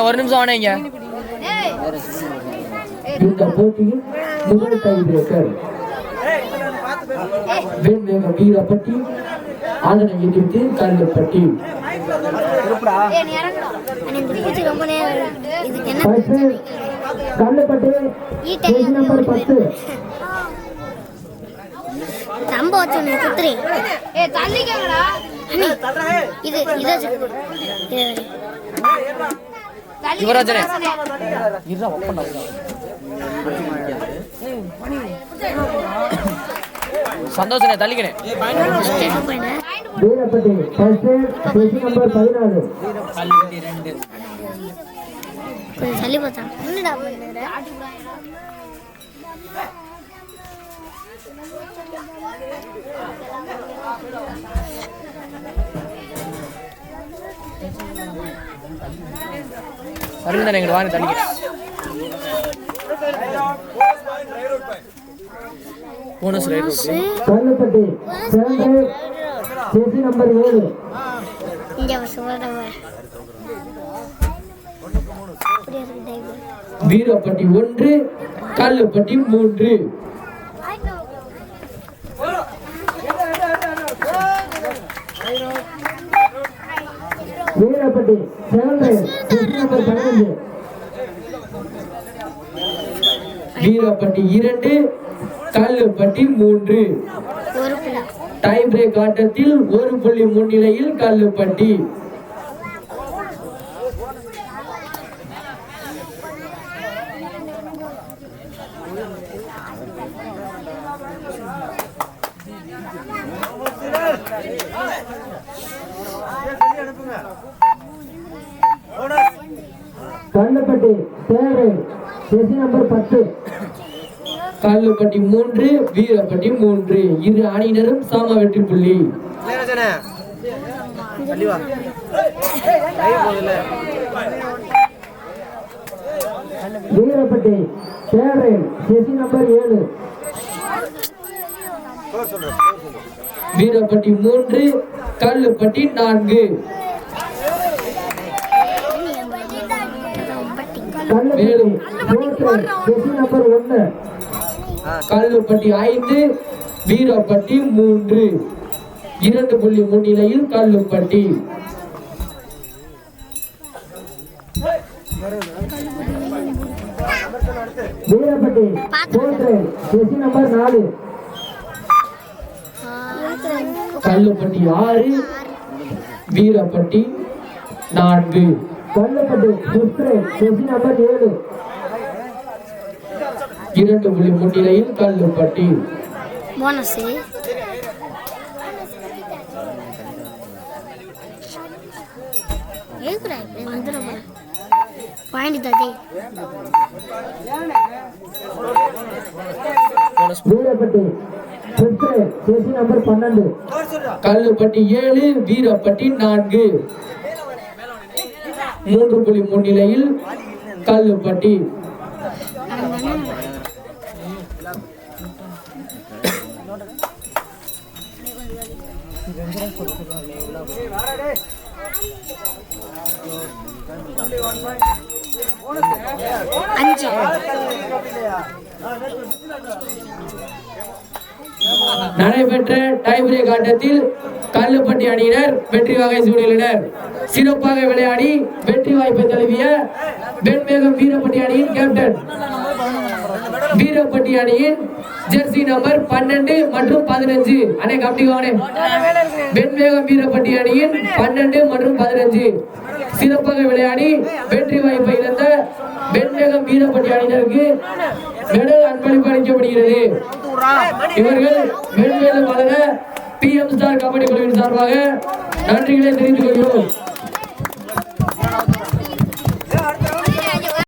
ஒரு நிமிஷம் ஆனீங்க. இந்த போட்டியில் முதல் டை பிரேக்கர் வீரப்பட்டி ஆதனை எதிர்த்து கல்லுப்பட்டி. கல்லுப்பட்டி நம்பர் 10 யுவராஜனே சந்தோஷனே தள்ளிக்கணே. வீரப்பட்டி ஃபர்ஸ்ட் பேசி நம்பர் 14 கல்லுப்பட்டி 2 சொல்லி போச்சா என்னடா பண்ணுற சரிதான் எங்க வாங்க தள்ளிக்கணே. போனஸ் ரைட் கல்லுப்பட்டி பேசி நம்பர் 7 இங்க சொல்றவ Veerapatti 1 Kallupatti 3. Veerapatti 7 number 15 Veerapatti 2 Kallupatti 3. Tie break ஆட்டத்தில் 1 புள்ளி முன்னிலையில் கல்லுப்பட்டி. கல்லுப்பட்டி தேவை பேசி நம்பர் 10 கல்லுப்பட்டி 3 வீரப்பட்டி 3. இரு அணியினரும் சம வெற்றி புள்ளி. வீரப்பட்டி தேவை பேசி நம்பர் 7 வீரப்பட்டி 3 கல்லுப்பட்டி 4. மேலும் நம்பர் 1 கல்லுப்பட்டி 5 வீரப்பட்டி 3. 2 புள்ளி முன்னிலையில் கல்லுப்பட்டி. வீரப்பட்டி நம்பர் 4 கல்லுப்பட்டி 6 வீரப்பட்டி 4. கல்லுப்பட்டி நம்பர் 7 2 புள்ளி முன்னிலையில் கல்லுப்பட்டி. Bonus Veerapatti number 12 Kallupatti 7 Veerapatti 4. 3 புள்ளி முன்னிலையில் கல்லுப்பட்டி. நடைபெற்ற டை பிரேக் ஆட்டத்தில் கல்லுப்பட்டி அணியினர் வெற்றி வாகை சூடியுள்ளனர். சிறப்பாக விளையாடி வெற்றி வாய்ப்பை தழுவிய வெண்மேகம் வீரப்பட்டி அணியின் கேப்டன் வீரப்பட்டி அணியின் ஜெர்சி நம்பர் 12 மற்றும் 15 அணை கமிட்டிக்கான வெண்மேகம் வீரப்பட்டி அணியின் 12 மற்றும் 15 சிறப்பாக விளையாடி வெற்றி வாய்ப்பை இழந்த வெண்மேகம் வீரப்பட்டி அணியினருக்கு மெடல் அன்பளிப்பு அளிக்கப்படுகிறது. இவர்கள் மென்மேலும் வளர PM ஸ்டார் கபடி குழுவின் சார்பாக நன்றிகளை தெரிவித்துக் கொள்கிறோம்.